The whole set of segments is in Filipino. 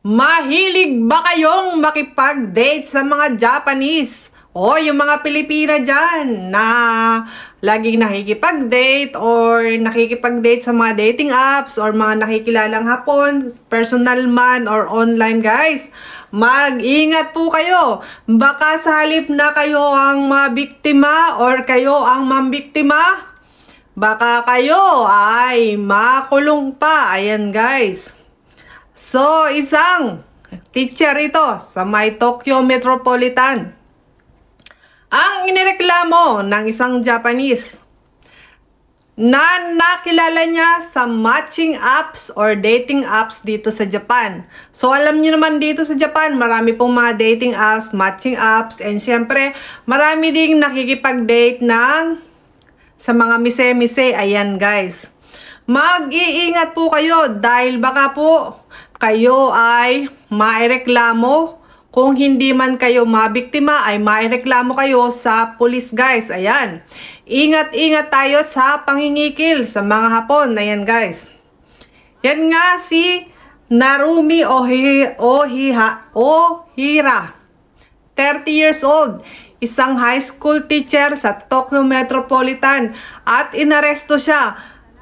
Mahilig ba kayong makipag-date sa mga Japanese? O yung mga Pilipina dyan na laging nakikipag-date or nakikipag-date sa mga dating apps or mga nakikilalang Hapon, personal man or online guys. Mag-ingat po kayo. Baka sa halip na kayo ang mabiktima or kayo ang mambiktima, baka kayo ay makulong pa. Ayan guys. So, isang teacher ito sa may Tokyo Metropolitan. Ang inireklamo ng isang Japanese na nakilala niya sa matching apps or dating apps dito sa Japan. So, alam niyo naman dito sa Japan, marami pong mga dating apps, matching apps, and syempre, marami ding nakikipag-date sa mga mise-mise. Ayan guys. Mag-iingat po kayo dahil baka po kayo ay maireklamo. Kung hindi man kayo mabiktima ay maireklamo kayo sa pulis guys. Ayan. Ingat-ingat tayo sa pangingikil sa mga Hapon. Ayan guys. Yan nga si Narumi Ohira. 30 years old. Isang high school teacher sa Tokyo Metropolitan. At inaresto siya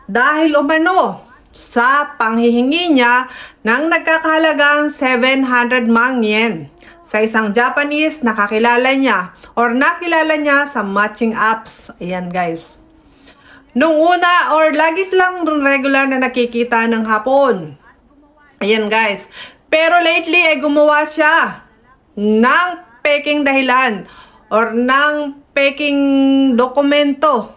dahil umano sa panghihingi niya ng nagkakahalagang 700 mang yen sa isang Japanese na kakilala niya or nakilala niya sa matching apps. Ayan guys. Nung una or lagi silang regular na nakikita ng Hapon. Ayan guys. Pero lately ay gumawa siya ng peking dahilan or ng peking dokumento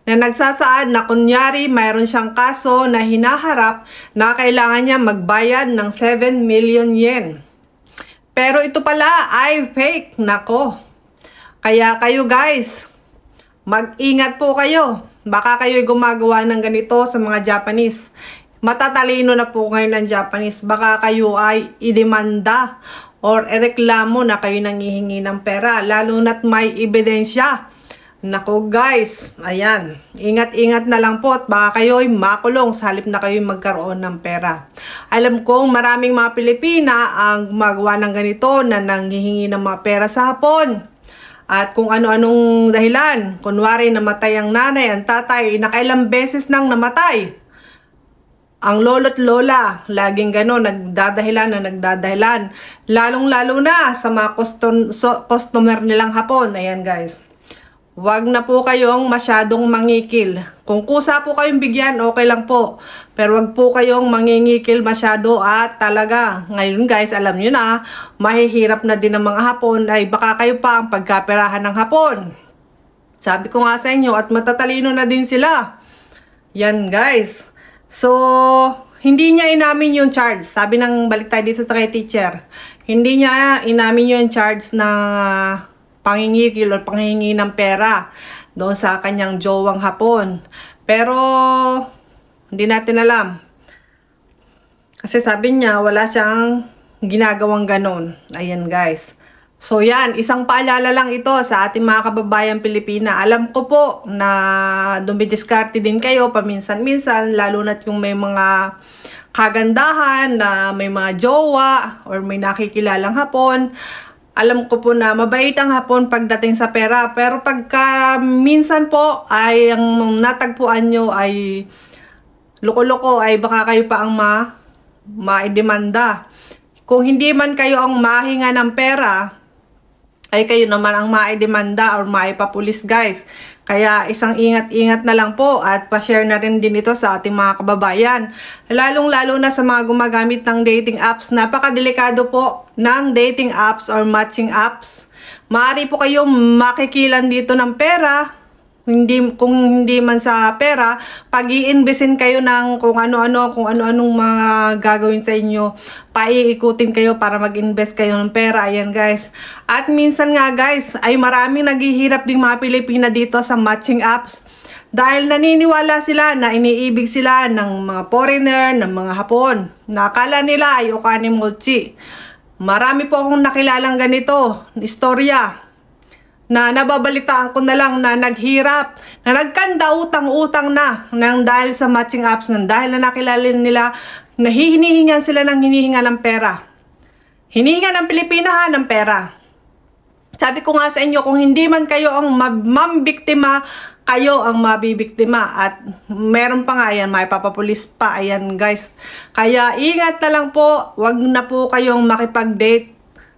na nagsasaad na kunyari mayroon siyang kaso na hinaharap na kailangan niya magbayad ng 7 million yen. Pero ito pala ay fake. Nako. Kaya kayo guys, mag-ingat po kayo. Baka kayo'y gumagawa ng ganito sa mga Japanese. Matatalino na po ngayon ng Japanese. Baka kayo ay idemanda or ireklamo na kayo nangihingi ng pera. Lalo na't may ebidensya. Nako guys, ayan, ingat-ingat na lang po at baka kayo'y makulong sa halip na kayo'y magkaroon ng pera. Alam kong maraming mga Pilipina ang gumagawa ng ganito na nanghihingi ng mga pera sa Hapon. At kung ano-anong dahilan, kunwari namatay ang nanay, ang tatay, nakailang beses nang namatay. Ang lolo't lola, laging gano'n, nagdadahilan. Lalong-lalo na sa mga customer nilang Hapon. Ayan guys. Wag na po kayong masyadong mangikil. Kung kusa po kayong bigyan, okay lang po. Pero wag po kayong mangingikil masyado at talaga. Ngayon guys, alam nyo na, mahihirap na din ang mga Hapon ay baka kayo pa ang pagkaperahan ng Hapon. Sabi ko nga sa inyo at matatalino na din sila. Yan guys. So, hindi niya inamin yung charge. Sabi ng balik tayo dito sa kay teacher. Hindi niya inamin yung charge na pangingikil o panghingi ng pera doon sa kanyang jowang Hapon. Pero, hindi natin alam. Kasi sabi niya, wala siyang ginagawang ganon. Ayan guys. So yan, isang paalala lang ito sa ating mga kababayan Pilipina. Alam ko po na dumidiskarte din kayo paminsan-minsan, lalo na't yung may mga kagandahan na may mga jowa or may nakikilalang Hapon. Alam ko po na mabait ang Hapon pagdating sa pera. Pero pagka minsan po ay ang natagpuan nyo ay loko-loko ay baka kayo pa ang maidemanda. Kung hindi man kayo ang mahinga ng pera, ay kayo naman ang maidemanda or maipapulis guys. Kaya isang ingat-ingat na lang po at pa-share na rin din ito sa ating mga kababayan. Lalong-lalo na sa mga gumagamit ng dating apps. Napakadelikado po ng dating apps or matching apps. Maaari po kayong makikilan dito ng pera. Kung hindi man sa pera, pag-iinvesin kayo ng kung ano-anong mga gagawin sa inyo, paiikutin kayo para mag-invest kayo ng pera. Ayan guys. At minsan nga guys, ay maraming naghihirap ding mga Pilipina dito sa matching apps. Dahil naniniwala sila na iniibig sila ng mga foreigner, ng mga Hapon. Nakala nila ay okanimochi. Marami po akong nakilalang ganito, istorya. Na nababalitaan ko na lang na naghirap, na nagkanda utang-utang na nang dahil sa matching apps, nang dahil na nakilala nila na hinihingan sila ng hinihinga ng pera. Hinihinga ng Pilipina ng pera. Sabi ko nga sa inyo, kung hindi man kayo ang mambiktima, kayo ang mabibiktima. At meron pa nga yan, may papapulis pa. Ayan guys. Kaya ingat na lang po, wag na po kayong makipag-date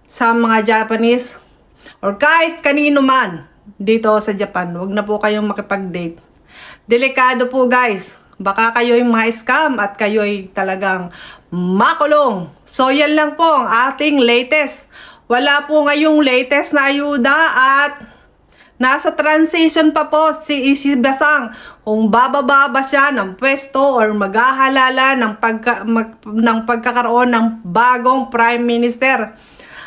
sa mga Japanese or kahit kanino man dito sa Japan. Wag na po kayong makipag-date. Delikado po guys. Baka kayo'y ma-scam at kayo'y talagang makulong. So yan lang po ang ating latest. Wala po ngayong latest na ayuda at nasa transition pa po si Ishiba-san kung bababa ba siya ng pwesto or maghahalala ng pagkakaroon ng bagong Prime Minister.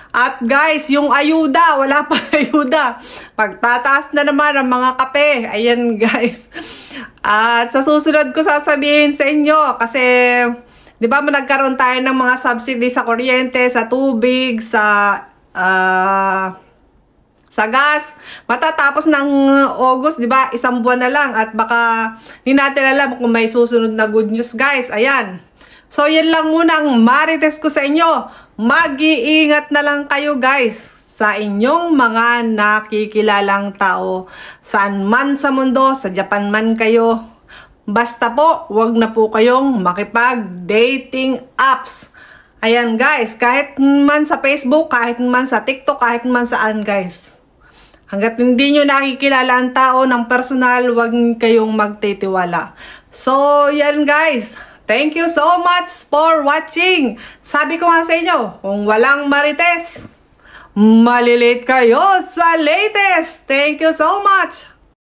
At guys, yung ayuda, wala pa ayuda. Pagtataas na naman ang mga kape. Ayan guys. At sa susunod ko sasabihin sa inyo kasi di ba nagkaroon tayo ng mga subsidy sa kuryente, sa tubig, sa gas. Matatapos ng August, di ba? Isang buwan na lang at baka hindi natin alam kung may susunod na good news, guys. Ayan. So, yan lang muna ang marites ko sa inyo. Mag-iingat na lang kayo, guys, sa inyong mga nakikilalang tao. Saan man sa mundo, sa Japan man kayo. Basta po, wag na po kayong makipag-dating apps. Ayan guys, kahit man sa Facebook, kahit man sa TikTok, kahit man saan guys. Hanggat hindi nyo nakikilala ang tao ng personal, wag kayong magtitiwala. So, yan guys. Thank you so much for watching. Sabi ko nga sa inyo, kung walang marites, malilate kayo sa latest. Thank you so much.